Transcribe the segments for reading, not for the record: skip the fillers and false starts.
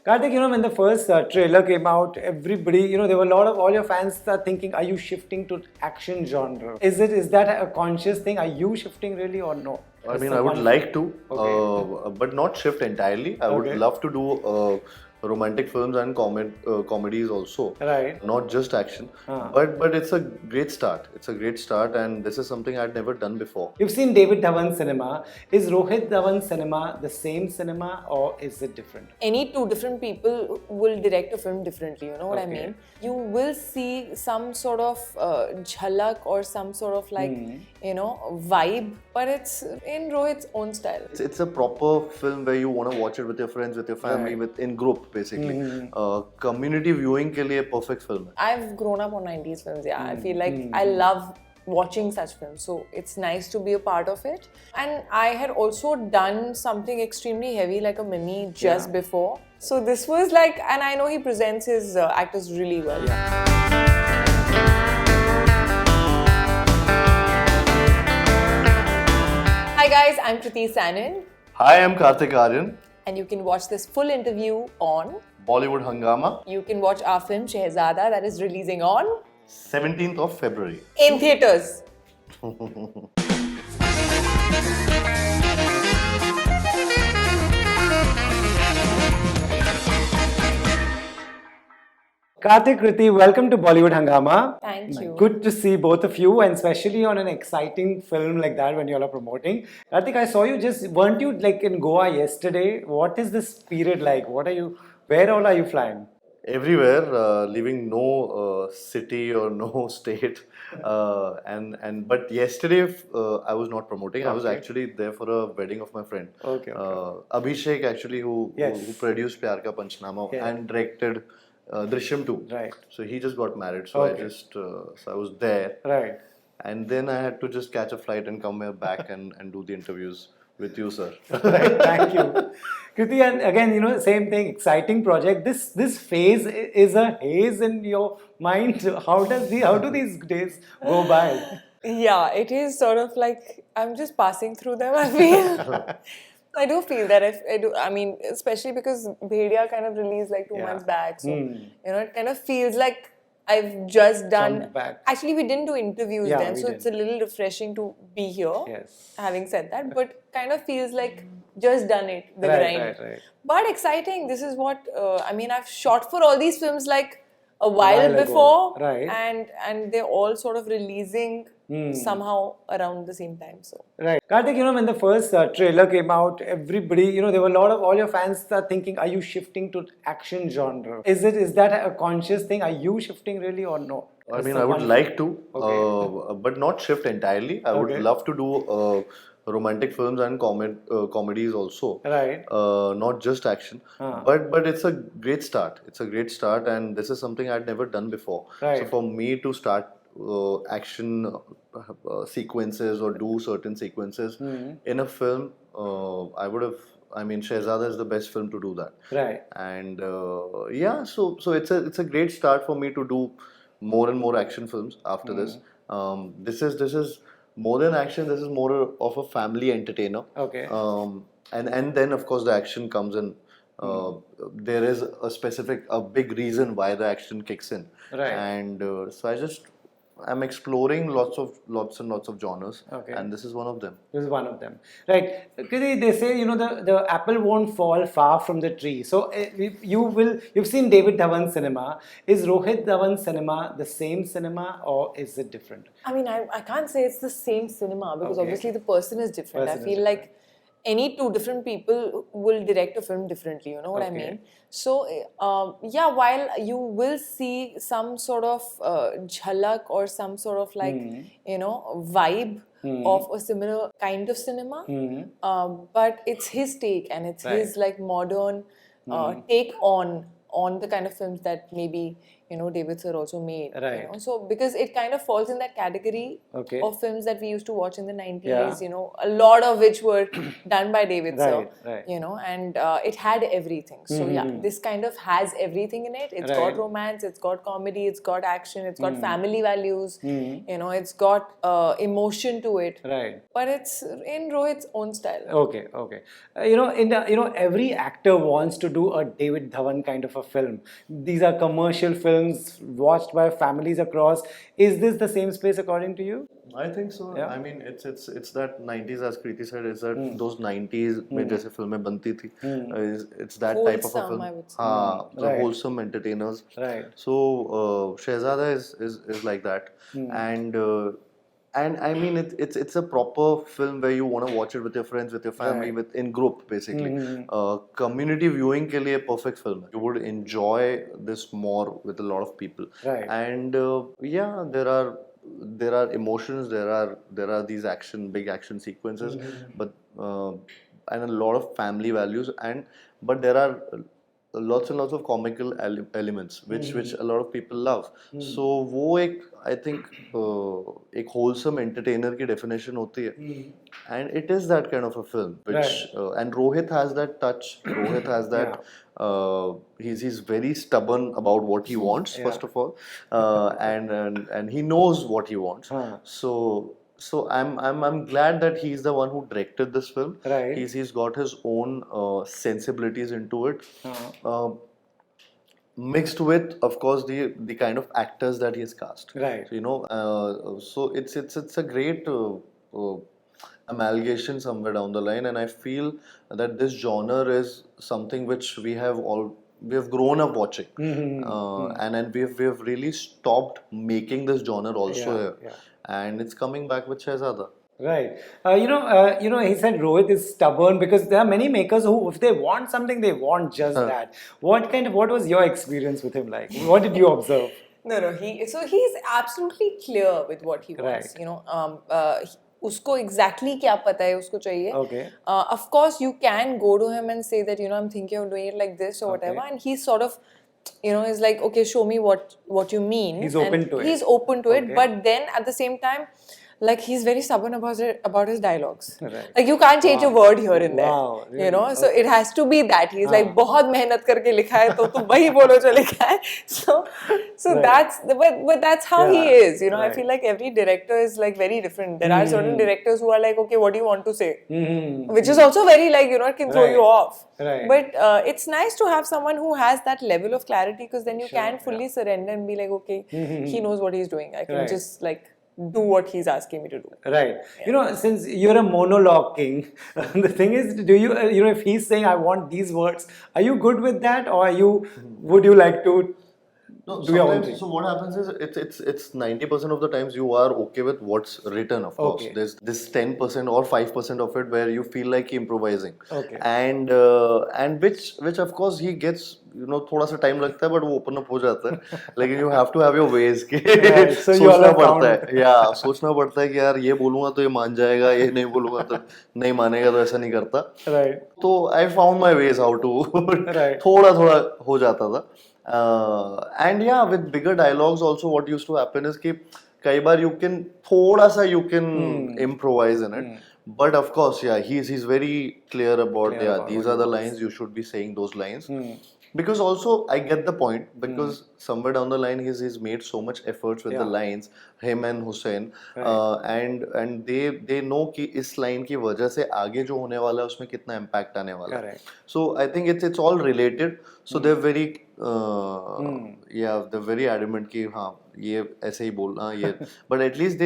Kartik, when the first trailer came out, everybody, there were a lot of all your fans are thinking, are you shifting to action genre? Is that a conscious thing? Are you shifting really or no? I mean, I would like to, Okay. but not shift entirely. I would Okay. love to do romantic films and comedies also. Right. Not just action. But it's a great start. It's a great start, and this is something I'd never done before. You've seen David Dhawan's cinema. Is Rohit Dhawan's cinema the same cinema or is it different? Any two different people will direct a film differently, you know what I mean? You will see some sort of jhalak or some sort of vibe, but it's in Rohit's own style. It's a proper film where you want to watch it with your friends, with your family, in group basically. Community viewing के लिए perfect film. I've grown up on 90s films, yeah. I feel like I love watching such films, so it's nice to be a part of it. And I had also done something extremely heavy like a Mimi just before, so this was like, and I know he presents his actors really well. Hi guys, I'm Kriti Sanon. Hi, I'm Kartik Aaryan. And you can watch this full interview on Bollywood Hungama. You can watch our film Shehzada that is releasing on 17th of February. in theatres. Kartik, Kriti, welcome to Bollywood Hungama. Thank you. Good to see both of you, and especially on an exciting film like that when you all are promoting. Kartik, I saw you weren't you like in Goa yesterday? What is this period like? Where all are you flying? Everywhere, leaving no city or no state. But yesterday I was not promoting. I was actually there for a wedding of my friend. Okay. Abhishek actually who produced Pyar Ka Panchnama and directed Drishyam 2. Right. So he just got married. So I was there. Right. And then I had to just catch a flight and come back and do the interviews with you, sir. Right, thank you. Kriti, and again, same thing, exciting project. This phase is a haze in your mind. How do these days go by? Yeah, it is sort of like I'm just passing through them, I feel. I do feel that I mean, especially because Bhedia kind of released like 2 months back. So, it kind of feels like I've just done. Back. Actually, we didn't do interviews then, so didn't. it's a little refreshing to be here. Yes. Having said that, but kind of feels like just done it, the grind. Right. But exciting. This is what I mean. I've shot for all these films like a while ago. before, Right. and they're all sort of releasing somehow around the same time. So. Right. Kartik, when the first trailer came out, everybody, there were a lot of all your fans are thinking, are you shifting to action genre? Is that a conscious thing? Are you shifting really or no? I mean, I would like to, but not shift entirely. I would love to do romantic films and comedies also. Right. Not just action. But it's a great start. It's a great start, and this is something I'd never done before. Right. So for me to start action sequences or do certain sequences in a film, I mean, Shehzada is the best film to do that. Right. And so it's a great start for me to do more and more action films after this. This is more than action. This is more of a family entertainer. Okay. And then of course the action comes in. There is a big reason why the action kicks in. Right. And so I'm exploring lots and lots of genres, and this is one of them. This is one of them. Right. Kriti, they say, the apple won't fall far from the tree. So you've seen David Dhawan's cinema. Is Rohit Dhawan's cinema the same cinema or is it different? I mean, I can't say it's the same cinema because obviously the person is different. I feel like any two different people will direct a film differently, you know what I mean? So, while you will see some sort of jhalak or some sort of vibe of a similar kind of cinema, but it's his take and it's his like modern take on the kind of films that maybe David sir also made. Right. So because it kind of falls in that category Okay. of films that we used to watch in the 90s, Yeah. a lot of which were done by David Right, sir, right. and it had everything. So yeah, this kind of has everything in it. It's Right. got romance, it's got comedy, it's got action, it's got family values, it's got emotion to it. Right. But it's in Rohit's own style. Okay, okay. Every actor wants to do a David Dhawan kind of a film. These are commercial films watched by families across. Is this the same space according to you? I think so. Yeah. I mean, it's that 90s, as Kriti said, it's that those 90s में जैसे फिल्में बनती थी. It's that type of a Wholesome, film. I would say. हाँ, the Right. wholesome entertainers. Right. So Shehzada is like that, and I mean it's a proper film where you want to watch it with your friends, with your family, Right. in group basically. Community viewing के लिए perfect film है. You would enjoy this more with a lot of people. Right. And yeah, there are emotions, there are these big action sequences, but and a lot of family values, but there are lots and lots of comical elements which a lot of people love. So वो एक I think एक wholesome entertainer की definition होती है, and it is that kind of a film which and Rohit has that touch. Rohit has that. He's very stubborn about what he wants, first of all, and he knows what he wants. So I'm glad that he's the one who directed this film. Right. He's got his own sensibilities into it. Mixed with, of course, the kind of actors that he has cast. Right. So, so it's a great amalgamation somewhere down the line, and I feel that this genre is something which we have grown up watching, and then we've really stopped making this genre also here, and it's coming back with Shehzada. Right. He said Rohit is stubborn because there are many makers who, if they want something, they want just that. What was your experience with him like? What did you observe? No. He's absolutely clear with what he wants. Right. उसको exactly क्या पता है उसको चाहिए. Okay. Of course, you can go to him and say that I'm thinking of doing it like this or whatever, and he's sort of is like, okay, show me what you mean. He's open to it. He's open to it, but then at the same time, like, he's very stubborn about his dialogues. Right. Like, you can't change a word here and there. Wow, really? So it has to be that. He's like, बहुत मेहनत करके लिखा है तो तुम वही बोलो जो लिखा है. So Right. that's how he is. I Right. feel like every director is like very different. There are certain directors who are like, okay, what do you want to say? Which is also very like, it can throw Right. you off. Right. But it's nice to have someone who has that level of clarity, because then you Sure, can fully surrender and be like, okay, he knows what he's doing. I can Right. just like do what he's asking me to do. Right. Since you're a monologue king, the thing is, do you, if he's saying, I want these words, are you good with that, or would you like to No, do your own thing? so what happens is it's 90% of the times you are okay with what's written, of course. Okay. There's this 10% or 5% of it where you feel like improvising. Okay. And which of course he gets, थोड़ा सा time लगता है, but वो open up हो जाता है. Like you have to have your ways के Right, so you all सोचना account. पड़ता है. Yeah, सोचना पड़ता है कि यार ये बोलूँगा तो ये मान जाएगा, ये नहीं बोलूँगा तो नहीं मानेगा, तो ऐसा नहीं करता. Right. तो I found my ways how to Right. थोड़ा हो जाता था. And yeah, with bigger dialogues also, what used to happen is कि कई बार you can improvise in it. But of course, yeah, he's very clear about these are the lines, you should be saying those lines. Because also I get the point, because somewhere down the line he's made so much efforts with the lines, him and Hussein, and they know कि इस line की वजह से आगे जो होने वाला है उसमें कितना impact आने वाला है. So I think it's all related. So they're very they're very adamant कि हाँ ये ऐसे ही बोलना ये, but at least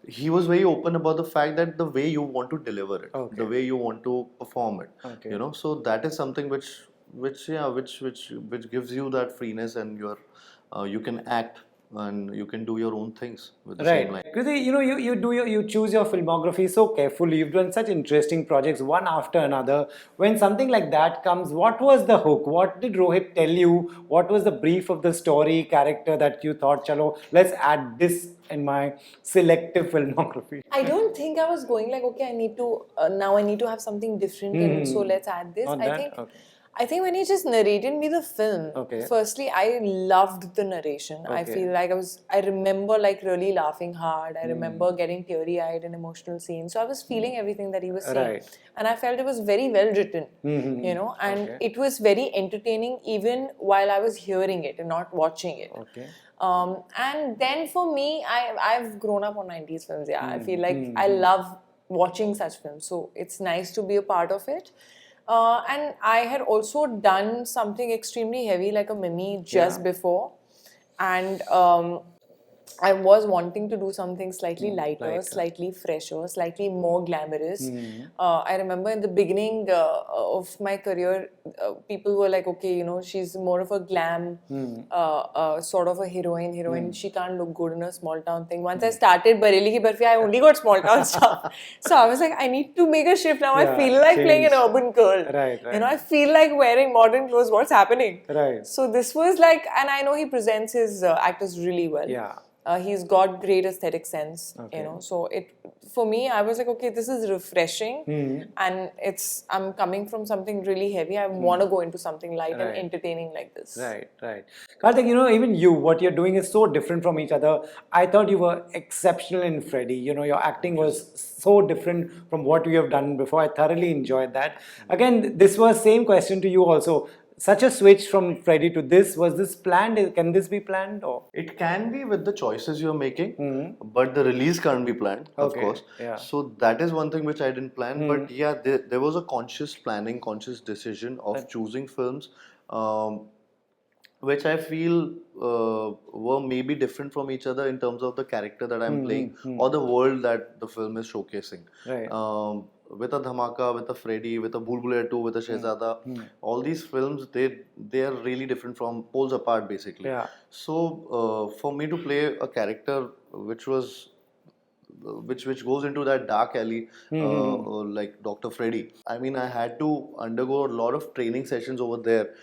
he was very open about the fact that the way you want to deliver it, the way you want to perform it, so that is something which gives you that freeness, and you can act and you can do your own things with the same line. Kriti, you choose your filmography so carefully. You've done such interesting projects one after another. When something like that comes, what was the hook? What did Rohit tell you? What was the brief of the story, character that you thought, chalo, let's add this in my selective filmography? I don't think I was going like, okay, I need to now I need to have something different, and so let's add this. I think when he just narrated me the film, Okay. firstly, I loved the narration. I Okay. feel like I remember like really laughing hard. I remember getting teary-eyed in emotional scenes. So I was feeling everything that he was saying. Right. And I felt it was very well written, you know, and Okay. it was very entertaining even while I was hearing it and not watching it. Okay. And then for me, I've grown up on 90s films. Yeah, I feel like I love watching such films. So it's nice to be a part of it. And I had also done something extremely heavy like a Mimi just before. And I was wanting to do something slightly lighter, slightly fresher, slightly more glamorous. I remember in the beginning of my career, people were like, okay, you know, she's more of a glam, sort of a heroine. She can't look good in a small town thing. Once I started Bareli Ki Barfi, I only got small town stuff. So I was like, I need to make a shift now. Yeah, I feel like playing an change. urban girl. Right. You know, I feel like wearing modern clothes. What's happening? Right. So this was like, and I know he presents his actors really well. Yeah. He's got great aesthetic sense, you know. So for me, I was like, okay, this is refreshing, and I'm coming from something really heavy. I want to go into something light and entertaining like this. Right. Kartik, you know, even you, what you're doing is so different from each other. I thought you were exceptional in Freddy. You know, your acting was so different from what you have done before. I thoroughly enjoyed that. Again, this was same question to you also. Such a switch from Freddy to this, was this planned? Can this be planned? Or It can be with the choices you're making, but the release can't be planned, of Okay, course. yeah. So that is one thing which I didn't plan. But yeah, there was a conscious planning, conscious decision of choosing films, which I feel were maybe different from each other in terms of the character that I'm playing or the world that the film is showcasing. Right. With a Dhamaka, with a Freddy, with a Bhool Bhulaiya 2, with a Shehzada, all these films they are really different from poles apart basically. Yeah. So for me to play a character which was which goes into that dark alley like Dr. Freddy. I mean, I had to undergo a lot of training sessions over there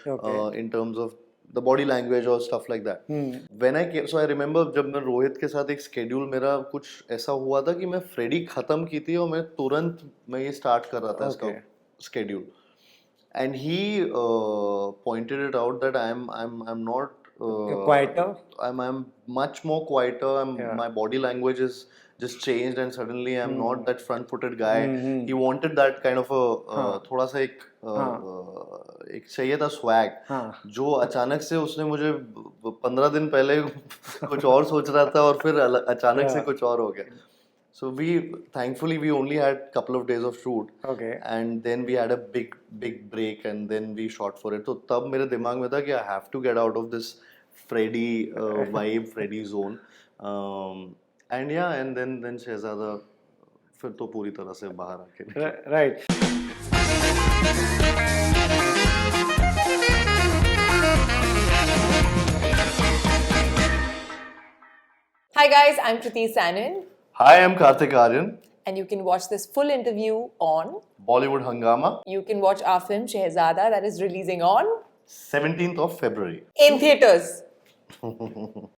in terms of the body language or stuff like that. When I came, so I remember जब मैं रोहित के साथ एक schedule मेरा कुछ ऐसा हुआ था कि मैं फ्रेडी खत्म की थी और मैं तुरंत मैं ये start कर रहा था इसका schedule. And he pointed it out that I'm not quieter? I'm much more quieter. My body language is just changed, and suddenly I'm not that front-footed guy. He wanted that kind of a थोड़ा सा एक चाहिए था swag जो अचानक से उसने मुझे 15 दिन पहले कुछ और सोच रहा था और फिर अचानक से कुछ और हो गया. So thankfully we only had a couple of days of shoot. Okay. And then we had a big break and then we shot for it. So तब मेरे दिमाग में था कि I have to get out of this Freddy vibe, Freddy zone. And yeah, and then Shehzada फिर तो पूरी तरह से बाहर आके. Right. Hi guys, I'm Kriti Sanon. Hi, I'm Kartik Aaryan. And you can watch this full interview on Bollywood Hungama. You can watch our film Shehzada that is releasing on 17th of February. in theaters.